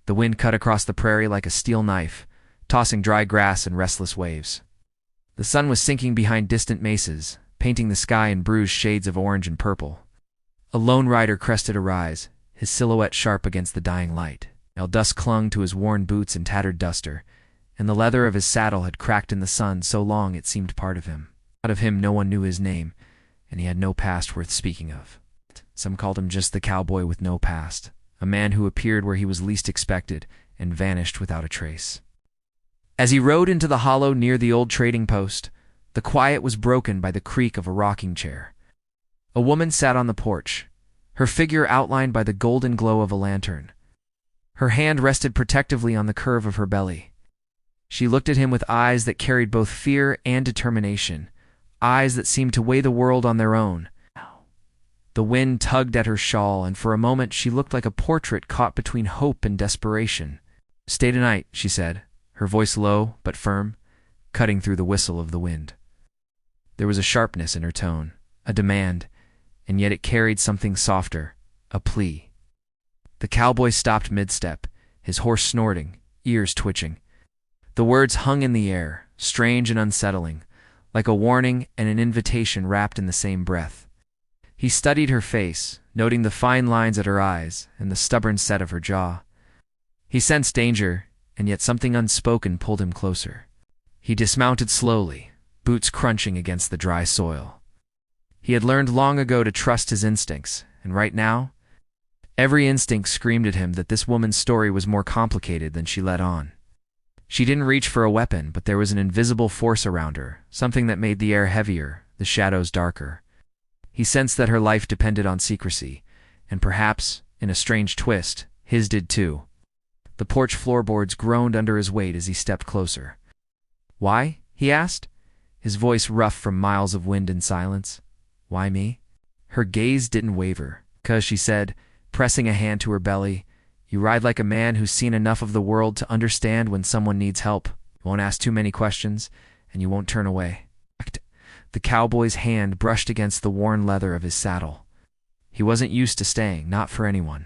The wind cut across the prairie like a steel knife, tossing dry grass in restless waves. The sun was sinking behind distant mesas, painting the sky in bruised shades of orange and purple. A lone rider crested a rise, his silhouette sharp against the dying light. Dust clung to his worn boots and tattered duster, and the leather of his saddle had cracked in the sun so long it seemed part of him. Out of him no one knew his name, and he had no past worth speaking of. Some called him just the cowboy with no past, a man who appeared where he was least expected and vanished without a trace. As he rode into the hollow near the old trading post, the quiet was broken by the creak of a rocking chair. A woman sat on the porch, her figure outlined by the golden glow of a lantern. Her hand rested protectively on the curve of her belly. She looked at him with eyes that carried both fear and determination, eyes that seemed to weigh the world on their own. The wind tugged at her shawl, and for a moment she looked like a portrait caught between hope and desperation. "Stay tonight," she said, her voice low but firm, cutting through the whistle of the wind. There was a sharpness in her tone, a demand, and yet it carried something softer, a plea. The cowboy stopped mid-step, his horse snorting, ears twitching. The words hung in the air, strange and unsettling, like a warning and an invitation wrapped in the same breath. He studied her face, noting the fine lines at her eyes and the stubborn set of her jaw. He sensed danger, and yet something unspoken pulled him closer. He dismounted slowly, boots crunching against the dry soil. He had learned long ago to trust his instincts, and right now, every instinct screamed at him that this woman's story was more complicated than she let on. She didn't reach for a weapon, but there was an invisible force around her, something that made the air heavier, the shadows darker. He sensed that her life depended on secrecy, and perhaps, in a strange twist, his did too. The porch floorboards groaned under his weight as he stepped closer. "Why?" he asked, his voice rough from miles of wind and silence. "Why me?" Her gaze didn't waver. "'Cause," she said, pressing a hand to her belly, "you ride like a man who's seen enough of the world to understand when someone needs help. You won't ask too many questions, and you won't turn away." The cowboy's hand brushed against the worn leather of his saddle. He wasn't used to staying, not for anyone.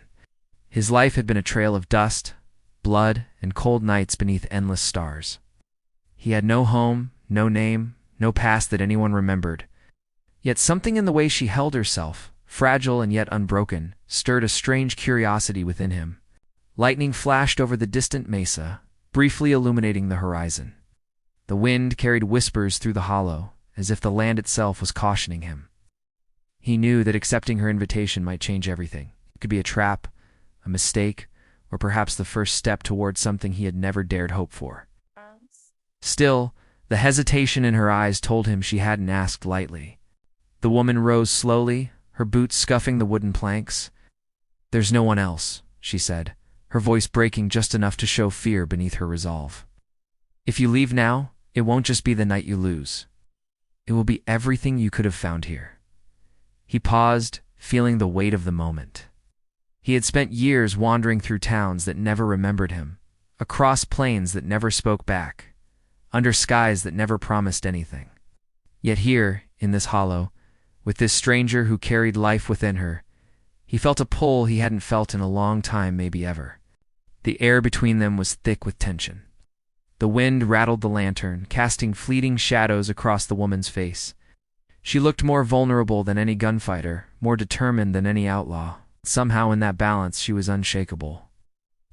His life had been a trail of dust, blood, and cold nights beneath endless stars. He had no home, no name, no past that anyone remembered. Yet something in the way she held herself, fragile and yet unbroken, stirred a strange curiosity within him. Lightning flashed over the distant mesa, briefly illuminating the horizon. The wind carried whispers through the hollow, as if the land itself was cautioning him. He knew that accepting her invitation might change everything. It could be a trap, a mistake, or perhaps the first step toward something he had never dared hope for. Still, the hesitation in her eyes told him she hadn't asked lightly. The woman rose slowly, her boots scuffing the wooden planks. "There's no one else," she said, her voice breaking just enough to show fear beneath her resolve. "If you leave now, it won't just be the night you lose. It will be everything you could have found here." He paused, feeling the weight of the moment. He had spent years wandering through towns that never remembered him, across plains that never spoke back, under skies that never promised anything. Yet here, in this hollow, with this stranger who carried life within her, he felt a pull he hadn't felt in a long time, maybe ever. The air between them was thick with tension. The wind rattled the lantern, casting fleeting shadows across the woman's face. She looked more vulnerable than any gunfighter, more determined than any outlaw. Somehow in that balance she was unshakable.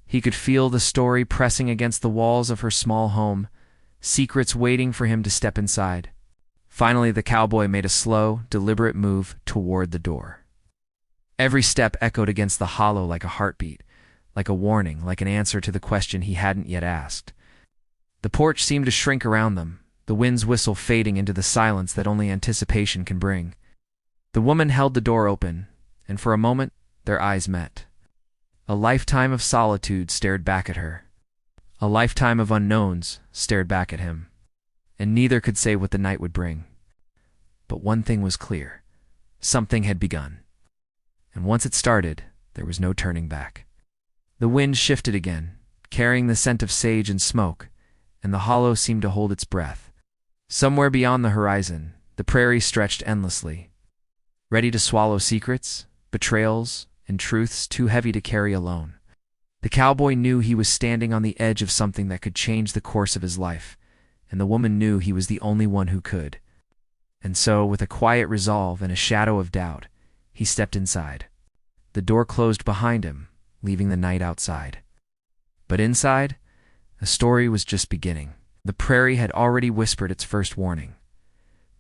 He could feel the story pressing against the walls of her small home, secrets waiting for him to step inside. Finally, the cowboy made a slow, deliberate move toward the door. Every step echoed against the hollow like a heartbeat, like a warning, like an answer to the question he hadn't yet asked. The porch seemed to shrink around them, the wind's whistle fading into the silence that only anticipation can bring. The woman held the door open, and for a moment their eyes met. A lifetime of solitude stared back at her. A lifetime of unknowns stared back at him, and neither could say what the night would bring. But one thing was clear. Something had begun. And once it started, there was no turning back. The wind shifted again, carrying the scent of sage and smoke, and the hollow seemed to hold its breath. Somewhere beyond the horizon, the prairie stretched endlessly, ready to swallow secrets, betrayals, and truths too heavy to carry alone. The cowboy knew he was standing on the edge of something that could change the course of his life, and the woman knew he was the only one who could. And so, with a quiet resolve and a shadow of doubt, he stepped inside. The door closed behind him, leaving the night outside. But inside, the story was just beginning. The prairie had already whispered its first warning.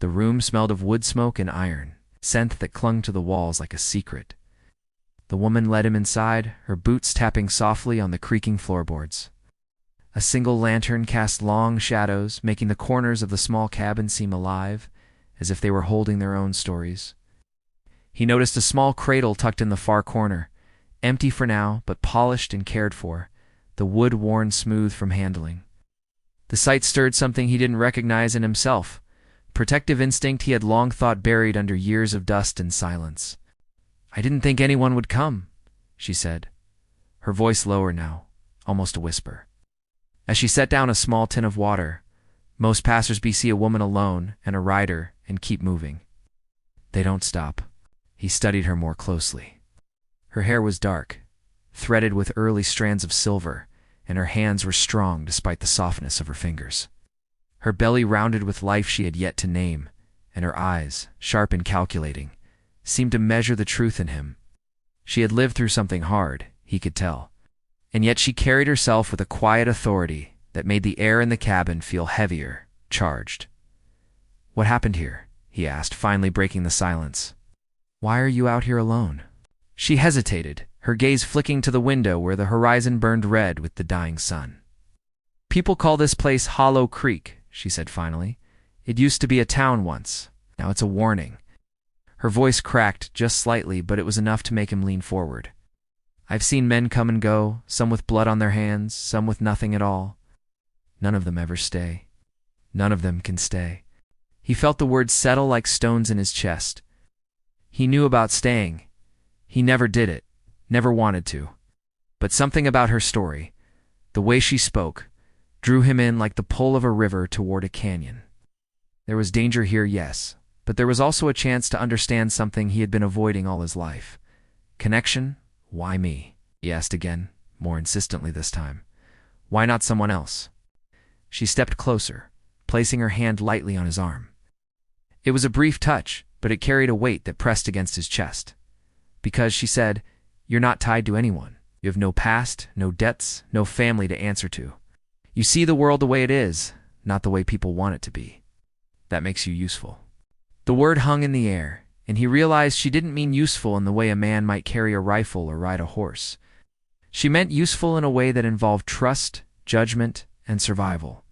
The room smelled of wood smoke and iron, scent that clung to the walls like a secret. The woman led him inside, her boots tapping softly on the creaking floorboards. A single lantern cast long shadows, making the corners of the small cabin seem alive, as if they were holding their own stories. He noticed a small cradle tucked in the far corner, empty for now, but polished and cared for, the wood worn smooth from handling. The sight stirred something he didn't recognize in himself, protective instinct he had long thought buried under years of dust and silence. "I didn't think anyone would come," she said, her voice lower now, almost a whisper. As she set down a small tin of water, most passers-by see a woman alone and a rider and keep moving. They don't stop. He studied her more closely. Her hair was dark, threaded with early strands of silver, and her hands were strong despite the softness of her fingers. Her belly rounded with life she had yet to name, and her eyes, sharp and calculating, seemed to measure the truth in him. She had lived through something hard, he could tell, and yet she carried herself with a quiet authority that made the air in the cabin feel heavier, charged. "What happened here?" he asked, finally breaking the silence. "Why are you out here alone?" She hesitated, her gaze flicking to the window where the horizon burned red with the dying sun. "People call this place Hollow Creek," she said finally. "It used to be a town once. Now it's a warning." Her voice cracked just slightly, but it was enough to make him lean forward. "I've seen men come and go, some with blood on their hands, some with nothing at all. None of them ever stay. None of them can stay." He felt the words settle like stones in his chest. He knew about staying. He never did it, never wanted to. But something about her story, the way she spoke, drew him in like the pull of a river toward a canyon. There was danger here, yes, but there was also a chance to understand something he had been avoiding all his life. Connection? Why me? He asked again, more insistently this time. Why not someone else? She stepped closer, placing her hand lightly on his arm. It was a brief touch, but it carried a weight that pressed against his chest. Because, she said, you're not tied to anyone. You have no past, no debts, no family to answer to. You see the world the way it is, not the way people want it to be. That makes you useful. The word hung in the air, and he realized she didn't mean useful in the way a man might carry a rifle or ride a horse. She meant useful in a way that involved trust, judgment, and survival.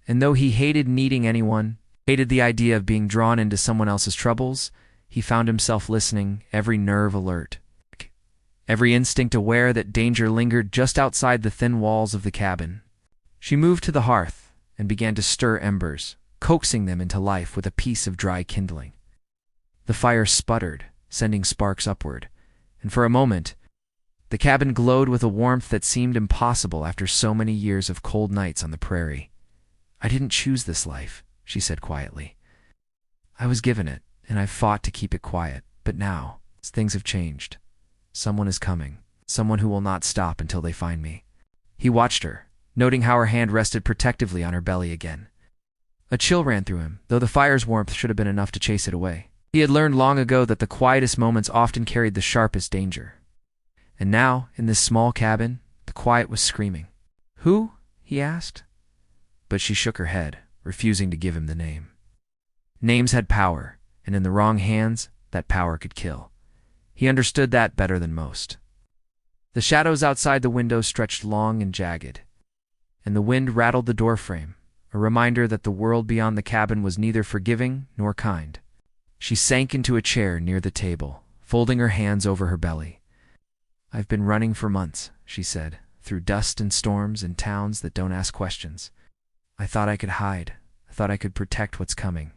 And though he hated needing anyone, hated the idea of being drawn into someone else's troubles, he found himself listening, every nerve alert, every instinct aware that danger lingered just outside the thin walls of the cabin. She moved to the hearth and began to stir embers, coaxing them into life with a piece of dry kindling. The fire sputtered, sending sparks upward, and for a moment, the cabin glowed with a warmth that seemed impossible after so many years of cold nights on the prairie. "I didn't choose this life," she said quietly. "I was given it, and I've fought to keep it quiet, but now, things have changed. Someone is coming, someone who will not stop until they find me." He watched her, noting how her hand rested protectively on her belly again. A chill ran through him, though the fire's warmth should have been enough to chase it away. He had learned long ago that the quietest moments often carried the sharpest danger. And now, in this small cabin, the quiet was screaming. "Who?" he asked. But she shook her head, refusing to give him the name. Names had power, and in the wrong hands, that power could kill. He understood that better than most. The shadows outside the window stretched long and jagged, and the wind rattled the doorframe, a reminder that the world beyond the cabin was neither forgiving nor kind. She sank into a chair near the table, folding her hands over her belly. "I've been running for months," she said, "through dust and storms and towns that don't ask questions. I thought I could hide. I thought I could protect what's coming.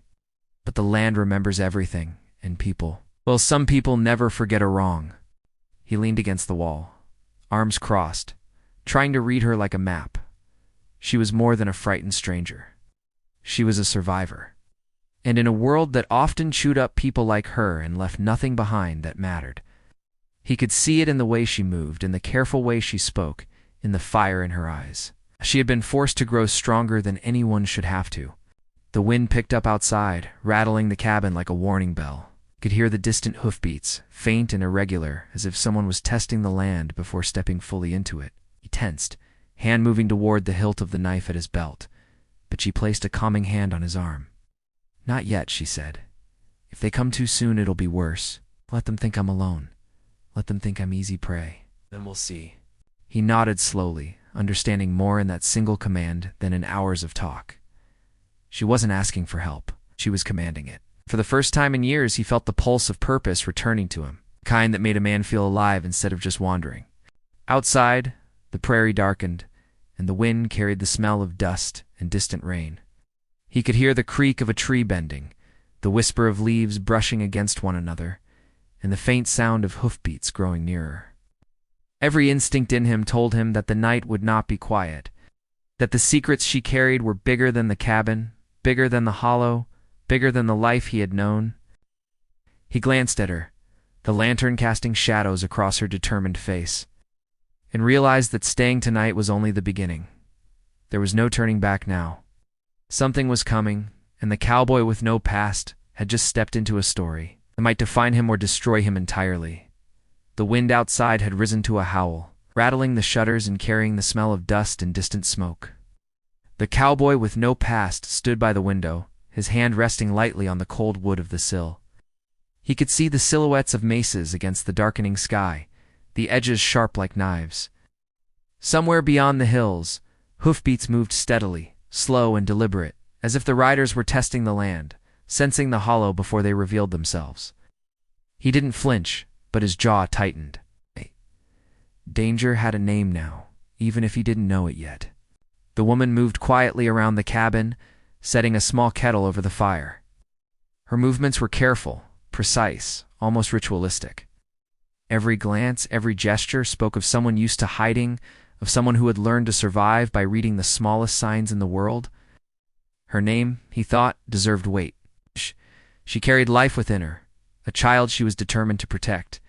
But the land remembers everything, and people. Well, some people never forget a wrong." He leaned against the wall, arms crossed, trying to read her like a map. She was more than a frightened stranger. She was a survivor. And in a world that often chewed up people like her and left nothing behind that mattered. He could see it in the way she moved, in the careful way she spoke, in the fire in her eyes. She had been forced to grow stronger than anyone should have to. The wind picked up outside, rattling the cabin like a warning bell. Could hear the distant hoofbeats, faint and irregular, as if someone was testing the land before stepping fully into it. He tensed, hand moving toward the hilt of the knife at his belt, but she placed a calming hand on his arm. "Not yet," she said. "If they come too soon, it'll be worse. Let them think I'm alone. Let them think I'm easy prey. Then we'll see." He nodded slowly, understanding more in that single command than in hours of talk. She wasn't asking for help. She was commanding it. For the first time in years, he felt the pulse of purpose returning to him, the kind that made a man feel alive instead of just wandering. Outside, the prairie darkened, and the wind carried the smell of dust and distant rain. He could hear the creak of a tree bending, the whisper of leaves brushing against one another, and the faint sound of hoofbeats growing nearer. Every instinct in him told him that the night would not be quiet, that the secrets she carried were bigger than the cabin, bigger than the hollow, bigger than the life he had known. He glanced at her, the lantern casting shadows across her determined face, and realized that staying tonight was only the beginning. There was no turning back now. Something was coming, and the cowboy with no past had just stepped into a story that might define him or destroy him entirely. The wind outside had risen to a howl, rattling the shutters and carrying the smell of dust and distant smoke. The cowboy with no past stood by the window, his hand resting lightly on the cold wood of the sill. He could see the silhouettes of maces against the darkening sky, the edges sharp like knives. Somewhere beyond the hills, hoofbeats moved steadily, slow and deliberate, as if the riders were testing the land, sensing the hollow before they revealed themselves. He didn't flinch, but his jaw tightened. Danger had a name now, even if he didn't know it yet. The woman moved quietly around the cabin, setting a small kettle over the fire. Her movements were careful, precise, almost ritualistic. Every glance, every gesture spoke of someone used to hiding, of someone who had learned to survive by reading the smallest signs in the world. Her name, he thought, deserved weight. She carried life within her, a child she was determined to protect,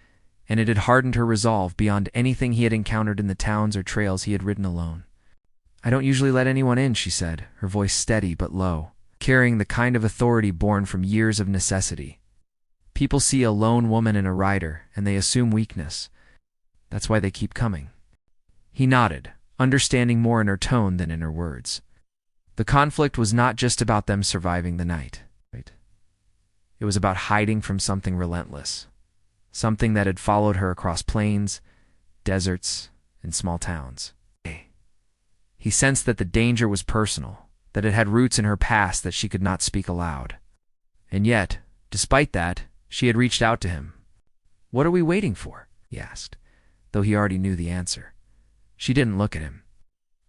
and it had hardened her resolve beyond anything he had encountered in the towns or trails he had ridden alone. "I don't usually let anyone in," she said, her voice steady but low, carrying the kind of authority born from years of necessity. "People see a lone woman and a rider, and they assume weakness. That's why they keep coming." He nodded, understanding more in her tone than in her words. The conflict was not just about them surviving the night. It was about hiding from something relentless, something that had followed her across plains, deserts, and small towns. He sensed that the danger was personal, that it had roots in her past that she could not speak aloud. And yet, despite that, she had reached out to him. "What are we waiting for?" he asked, though he already knew the answer. She didn't look at him.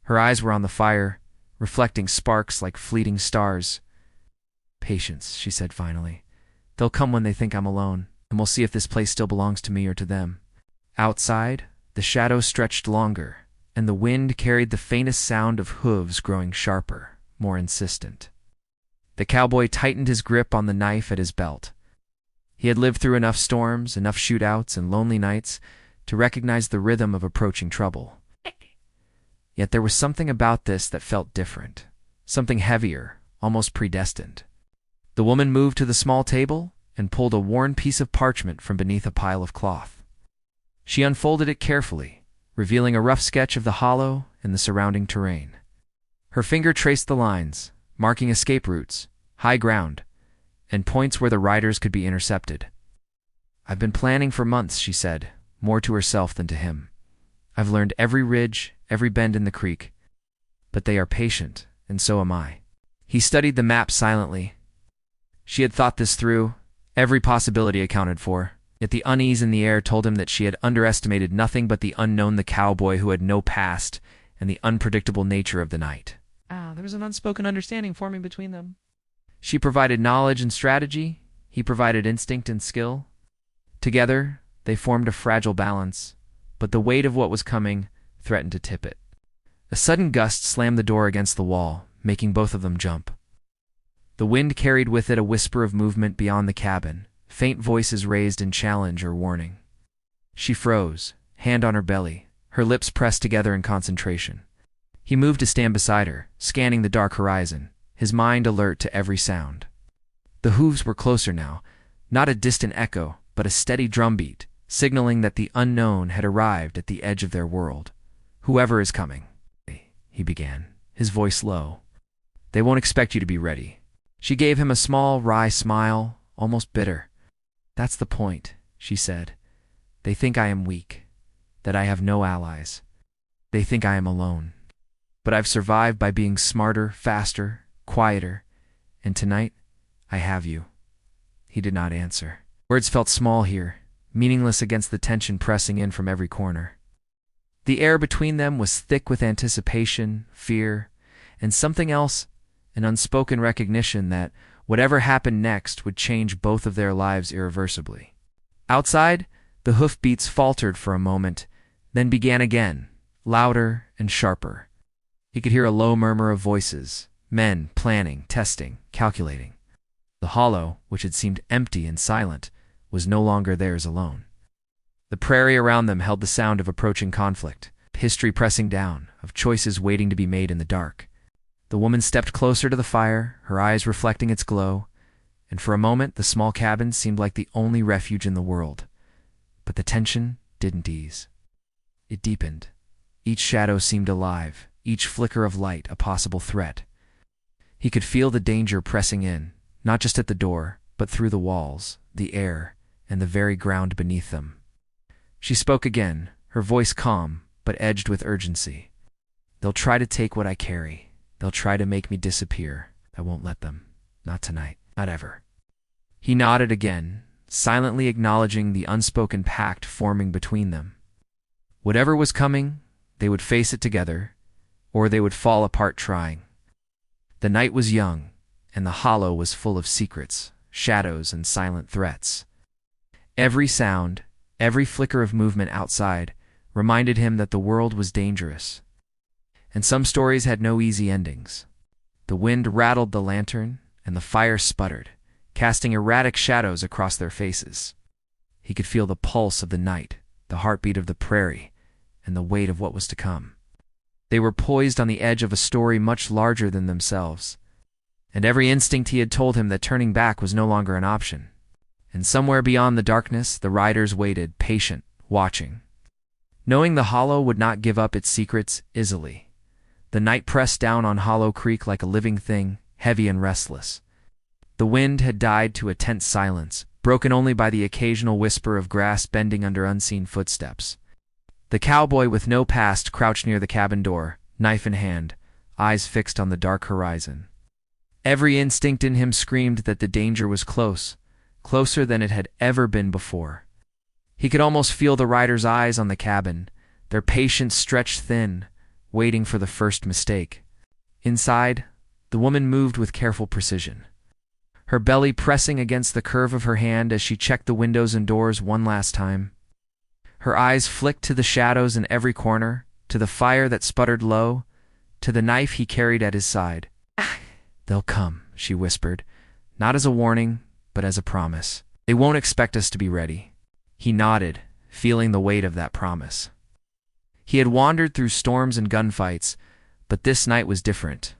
Her eyes were on the fire, reflecting sparks like fleeting stars. "Patience," she said finally. "They'll come when they think I'm alone, and we'll see if this place still belongs to me or to them." Outside, the shadows stretched longer, and the wind carried the faintest sound of hooves growing sharper, more insistent. The cowboy tightened his grip on the knife at his belt. He had lived through enough storms, enough shootouts, and lonely nights to recognize the rhythm of approaching trouble. Yet there was something about this that felt different, something heavier, almost predestined. The woman moved to the small table and pulled a worn piece of parchment from beneath a pile of cloth. She unfolded it carefully, revealing a rough sketch of the hollow and the surrounding terrain. Her finger traced the lines, marking escape routes, high ground, and points where the riders could be intercepted. "I've been planning for months," she said, more to herself than to him. "I've learned every ridge, every bend in the creek. But they are patient, and so am I." He studied the map silently. She had thought this through, every possibility accounted for, yet the unease in the air told him that she had underestimated nothing but the unknown, the cowboy who had no past, and the unpredictable nature of the night. There was an unspoken understanding forming between them. She provided knowledge and strategy, he provided instinct and skill. Together, they formed a fragile balance, but the weight of what was coming threatened to tip it. A sudden gust slammed the door against the wall, making both of them jump. The wind carried with it a whisper of movement beyond the cabin, faint voices raised in challenge or warning. She froze, hand on her belly, her lips pressed together in concentration. He moved to stand beside her, scanning the dark horizon, his mind alert to every sound. The hooves were closer now, not a distant echo, but a steady drumbeat, signaling that the unknown had arrived at the edge of their world. "Whoever is coming," he began, his voice low. "They won't expect you to be ready." She gave him a small, wry smile, almost bitter. "That's the point," she said. "They think I am weak, that I have no allies. They think I am alone. But I've survived by being smarter, faster, quieter, and tonight, I have you." He did not answer. Words felt small here, meaningless against the tension pressing in from every corner. The air between them was thick with anticipation, fear, and something else, an unspoken recognition that whatever happened next would change both of their lives irreversibly. Outside, the hoofbeats faltered for a moment, then began again, louder and sharper. He could hear a low murmur of voices, men planning, testing, calculating. The hollow, which had seemed empty and silent, was no longer theirs alone. The prairie around them held the sound of approaching conflict, history pressing down, of choices waiting to be made in the dark. The woman stepped closer to the fire, her eyes reflecting its glow, and for a moment the small cabin seemed like the only refuge in the world. But the tension didn't ease. It deepened. Each shadow seemed alive, each flicker of light a possible threat. He could feel the danger pressing in, not just at the door, but through the walls, the air, and the very ground beneath them. She spoke again, her voice calm, but edged with urgency. "They'll try to take what I carry. They'll try to make me disappear. I won't let them. Not tonight. Not ever." He nodded again, silently acknowledging the unspoken pact forming between them. Whatever was coming, they would face it together, or they would fall apart trying. The night was young, and the hollow was full of secrets, shadows, and silent threats. Every sound, every flicker of movement outside, reminded him that the world was dangerous. And some stories had no easy endings. The wind rattled the lantern, and the fire sputtered, casting erratic shadows across their faces. He could feel the pulse of the night, the heartbeat of the prairie, and the weight of what was to come. They were poised on the edge of a story much larger than themselves, and every instinct he had told him that turning back was no longer an option. And somewhere beyond the darkness, the riders waited, patient, watching. Knowing the hollow would not give up its secrets easily. The night pressed down on Hollow Creek like a living thing, heavy and restless. The wind had died to a tense silence, broken only by the occasional whisper of grass bending under unseen footsteps. The cowboy with no past crouched near the cabin door, knife in hand, eyes fixed on the dark horizon. Every instinct in him screamed that the danger was close, closer than it had ever been before. He could almost feel the riders' eyes on the cabin, their patience stretched thin, waiting for the first mistake. Inside, the woman moved with careful precision, her belly pressing against the curve of her hand as she checked the windows and doors one last time. Her eyes flicked to the shadows in every corner, to the fire that sputtered low, to the knife he carried at his side. "They'll come," she whispered, not as a warning, but as a promise. "They won't expect us to be ready." He nodded, feeling the weight of that promise. He had wandered through storms and gunfights, but this night was different.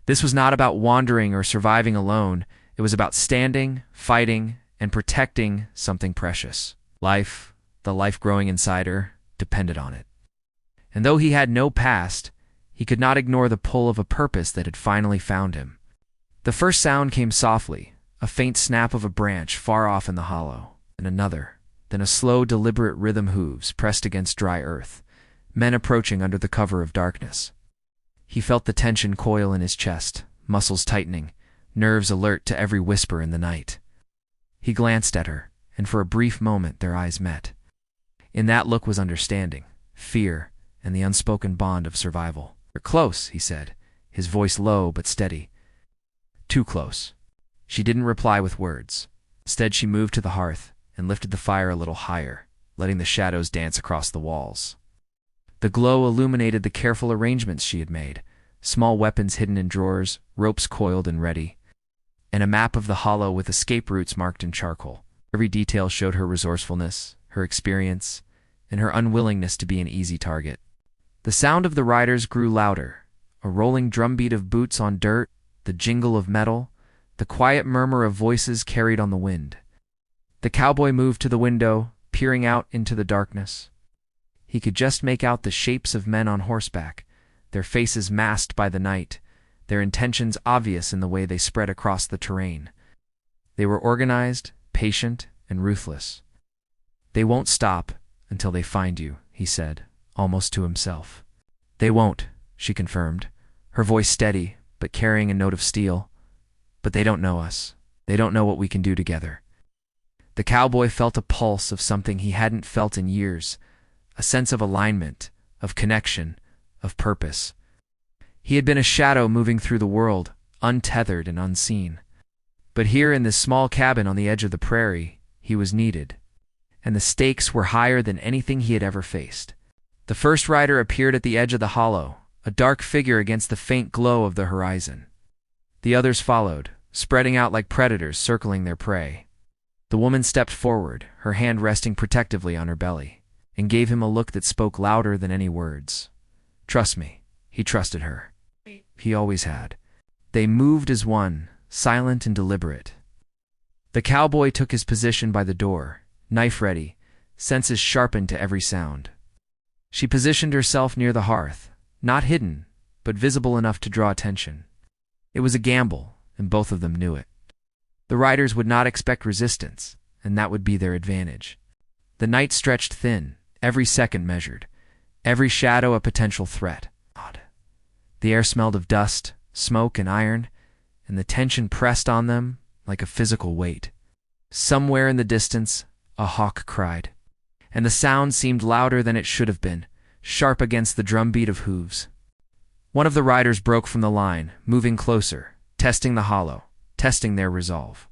This was not about wandering or surviving alone. It was about standing, fighting, and protecting something precious. Life, the life growing inside her, depended on it. And though he had no past, he could not ignore the pull of a purpose that had finally found him. The first sound came softly, a faint snap of a branch far off in the hollow, and another, then a slow, deliberate rhythm hooves pressed against dry earth, men approaching under the cover of darkness. He felt the tension coil in his chest, muscles tightening, nerves alert to every whisper in the night. He glanced at her, and for a brief moment their eyes met. In that look was understanding, fear, and the unspoken bond of survival. "You're close," he said, his voice low but steady. "Too close." She didn't reply with words. Instead, she moved to the hearth and lifted the fire a little higher, letting the shadows dance across the walls. The glow illuminated the careful arrangements she had made, small weapons hidden in drawers, ropes coiled and ready, and a map of the hollow with escape routes marked in charcoal. Every detail showed her resourcefulness, her experience, and her unwillingness to be an easy target. The sound of the riders grew louder, a rolling drumbeat of boots on dirt, the jingle of metal, the quiet murmur of voices carried on the wind. The cowboy moved to the window, peering out into the darkness. He could just make out the shapes of men on horseback, their faces masked by the night, their intentions obvious in the way they spread across the terrain. They were organized, patient, and ruthless. "They won't stop until they find you," he said, almost to himself. "They won't," she confirmed, her voice steady, but carrying a note of steel. "But they don't know us. They don't know what we can do together." The cowboy felt a pulse of something he hadn't felt in years, a sense of alignment, of connection, of purpose. He had been a shadow moving through the world, untethered and unseen. But here in this small cabin on the edge of the prairie, he was needed. And the stakes were higher than anything he had ever faced. The first rider appeared at the edge of the hollow, a dark figure against the faint glow of the horizon. The others followed, spreading out like predators circling their prey. The woman stepped forward, her hand resting protectively on her belly, and gave him a look that spoke louder than any words. Trust me, he trusted her. He always had. They moved as one, silent and deliberate. The cowboy took his position by the door, knife ready, senses sharpened to every sound. She positioned herself near the hearth, not hidden, but visible enough to draw attention. It was a gamble, and both of them knew it. The riders would not expect resistance, and that would be their advantage. The night stretched thin, every second measured, every shadow a potential threat. The air smelled of dust, smoke, and iron, and the tension pressed on them like a physical weight. Somewhere in the distance, a hawk cried, and the sound seemed louder than it should have been, sharp against the drumbeat of hooves. One of the riders broke from the line, moving closer, testing the hollow, testing their resolve.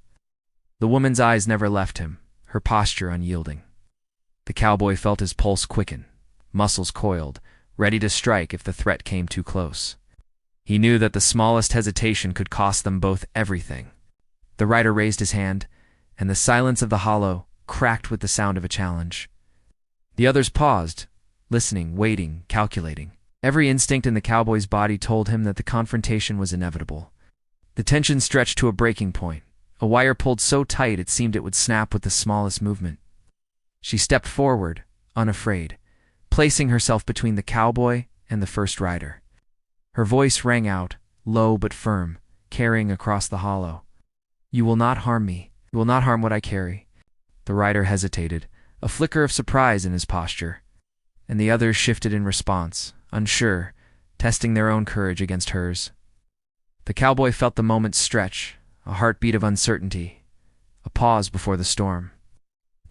The woman's eyes never left him, her posture unyielding. The cowboy felt his pulse quicken, muscles coiled, ready to strike if the threat came too close. He knew that the smallest hesitation could cost them both everything. The rider raised his hand, and the silence of the hollow cracked with the sound of a challenge. The others paused, listening, waiting, calculating. Every instinct in the cowboy's body told him that the confrontation was inevitable. The tension stretched to a breaking point, a wire pulled so tight it seemed it would snap with the smallest movement. She stepped forward, unafraid, placing herself between the cowboy and the first rider. Her voice rang out, low but firm, carrying across the hollow. "You will not harm me. You will not harm what I carry." The rider hesitated, a flicker of surprise in his posture, and the others shifted in response, unsure, testing their own courage against hers. The cowboy felt the moment stretch, a heartbeat of uncertainty, a pause before the storm.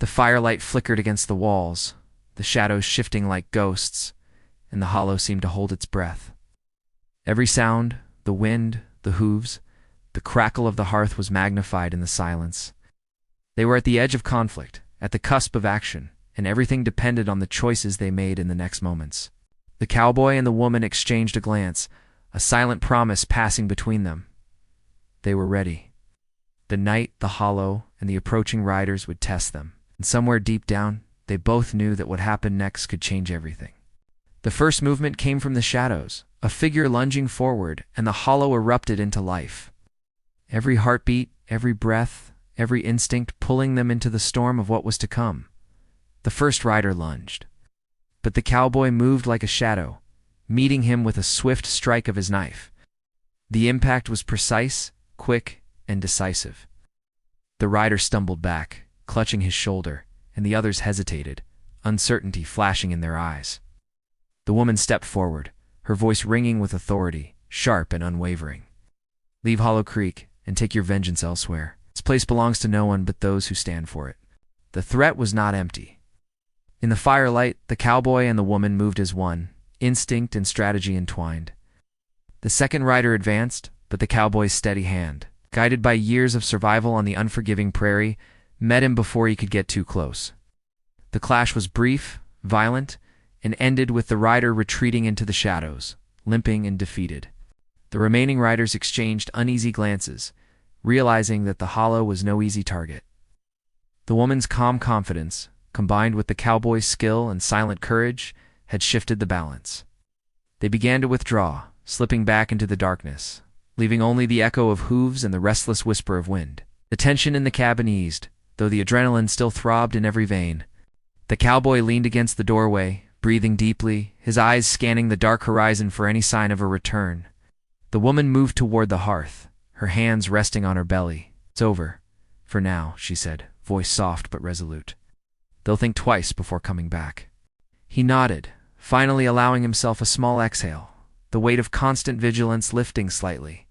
The firelight flickered against the walls, the shadows shifting like ghosts, and the hollow seemed to hold its breath. Every sound, the wind, the hooves, the crackle of the hearth was magnified in the silence. They were at the edge of conflict, at the cusp of action, and everything depended on the choices they made in the next moments. The cowboy and the woman exchanged a glance, a silent promise passing between them. They were ready. The night, the hollow, and the approaching riders would test them, and somewhere deep down, they both knew that what happened next could change everything. The first movement came from the shadows, a figure lunging forward, and the hollow erupted into life. Every heartbeat, every breath, every instinct pulling them into the storm of what was to come. The first rider lunged. But the cowboy moved like a shadow, meeting him with a swift strike of his knife. The impact was precise, quick, and decisive. The rider stumbled back, clutching his shoulder, and the others hesitated, uncertainty flashing in their eyes. The woman stepped forward, her voice ringing with authority, sharp and unwavering. "Leave Hollow Creek and take your vengeance elsewhere. This place belongs to no one but those who stand for it." The threat was not empty. In the firelight, the cowboy and the woman moved as one, instinct and strategy entwined. The second rider advanced, but the cowboy's steady hand, guided by years of survival on the unforgiving prairie, met him before he could get too close. The clash was brief, violent, and ended with the rider retreating into the shadows, limping and defeated. The remaining riders exchanged uneasy glances, realizing that the hollow was no easy target. The woman's calm confidence, combined with the cowboy's skill and silent courage, had shifted the balance. They began to withdraw, slipping back into the darkness, leaving only the echo of hooves and the restless whisper of wind. The tension in the cabin eased, though the adrenaline still throbbed in every vein. The cowboy leaned against the doorway, breathing deeply, his eyes scanning the dark horizon for any sign of a return. The woman moved toward the hearth, her hands resting on her belly. "It's over. For now," she said, voice soft but resolute. "They'll think twice before coming back." He nodded, finally allowing himself a small exhale, the weight of constant vigilance lifting slightly.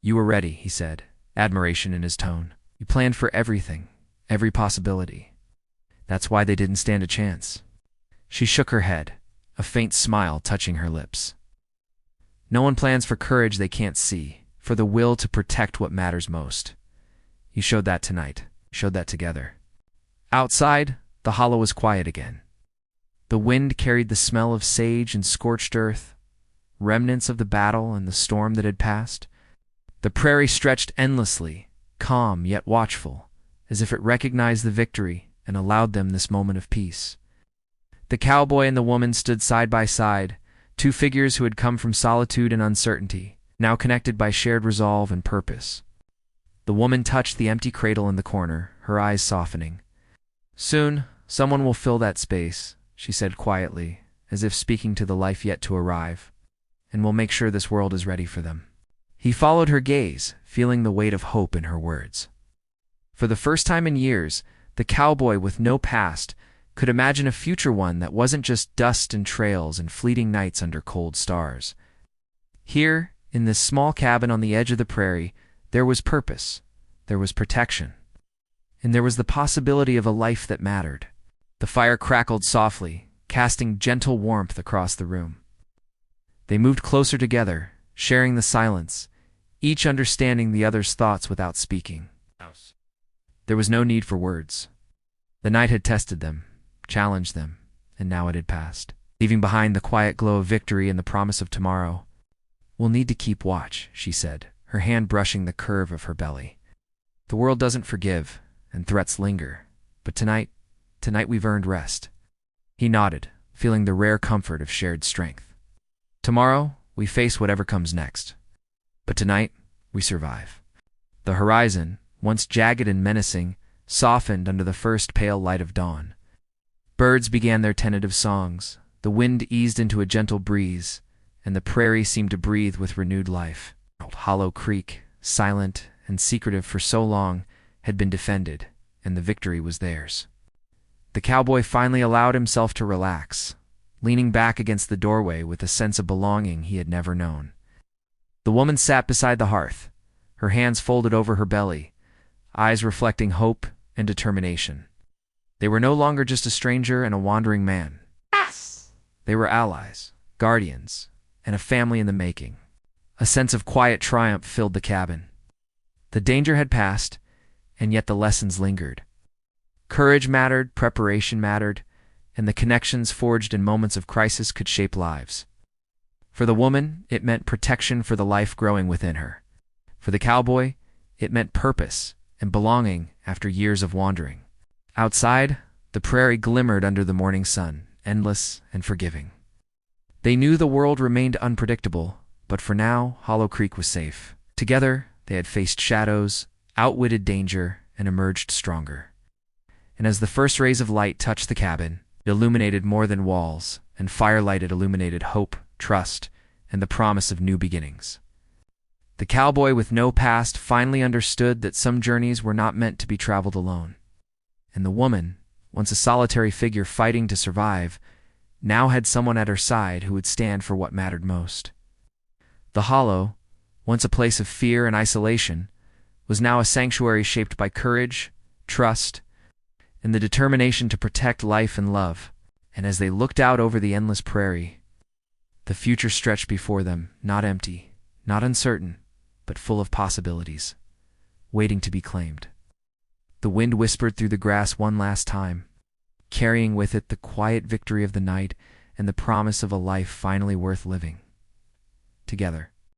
"You were ready," he said, admiration in his tone. "You planned for everything, every possibility. That's why they didn't stand a chance." She shook her head, a faint smile touching her lips. "No one plans for courage they can't see, for the will to protect what matters most. You showed that tonight, showed that together." Outside, the hollow was quiet again. The wind carried the smell of sage and scorched earth, remnants of the battle and the storm that had passed. The prairie stretched endlessly, calm yet watchful, as if it recognized the victory and allowed them this moment of peace. The cowboy and the woman stood side by side, two figures who had come from solitude and uncertainty, now connected by shared resolve and purpose. The woman touched the empty cradle in the corner, her eyes softening. "Soon, someone will fill that space," she said quietly, as if speaking to the life yet to arrive, "and we'll make sure this world is ready for them." He followed her gaze, feeling the weight of hope in her words. For the first time in years, the cowboy with no past could imagine a future one that wasn't just dust and trails and fleeting nights under cold stars. Here, in this small cabin on the edge of the prairie, there was purpose, there was protection, and there was the possibility of a life that mattered. The fire crackled softly, casting gentle warmth across the room. They moved closer together, sharing the silence, each understanding the other's thoughts without speaking. There was no need for words. The night had tested them, challenged them, and now it had passed, leaving behind the quiet glow of victory and the promise of tomorrow. "We'll need to keep watch," she said, her hand brushing the curve of her belly. "The world doesn't forgive, and threats linger, but tonight we've earned rest." He nodded, feeling the rare comfort of shared strength. "Tomorrow, we face whatever comes next. But tonight, we survive." The horizon, once jagged and menacing, softened under the first pale light of dawn. Birds began their tentative songs, the wind eased into a gentle breeze, and the prairie seemed to breathe with renewed life. Hollow Creek, silent and secretive for so long, had been defended, and the victory was theirs. The cowboy finally allowed himself to relax, leaning back against the doorway with a sense of belonging he had never known. The woman sat beside the hearth, her hands folded over her belly, eyes reflecting hope and determination. They were no longer just a stranger and a wandering man. They were allies, guardians, and a family in the making. A sense of quiet triumph filled the cabin. The danger had passed, and yet the lessons lingered. Courage mattered, preparation mattered, and the connections forged in moments of crisis could shape lives. For the woman, it meant protection for the life growing within her. For the cowboy, it meant purpose and belonging after years of wandering. Outside, the prairie glimmered under the morning sun, endless and forgiving. They knew the world remained unpredictable, but for now, Hollow Creek was safe. Together, they had faced shadows, outwitted danger, and emerged stronger. And as the first rays of light touched the cabin, it illuminated more than walls, and firelight it illuminated hope, trust, and the promise of new beginnings. The cowboy with no past finally understood that some journeys were not meant to be traveled alone. And the woman, once a solitary figure fighting to survive, now had someone at her side who would stand for what mattered most. The hollow, once a place of fear and isolation, was now a sanctuary shaped by courage, trust, and the determination to protect life and love. And as they looked out over the endless prairie, the future stretched before them, not empty, not uncertain, but full of possibilities, waiting to be claimed. The wind whispered through the grass one last time, carrying with it the quiet victory of the night and the promise of a life finally worth living. Together.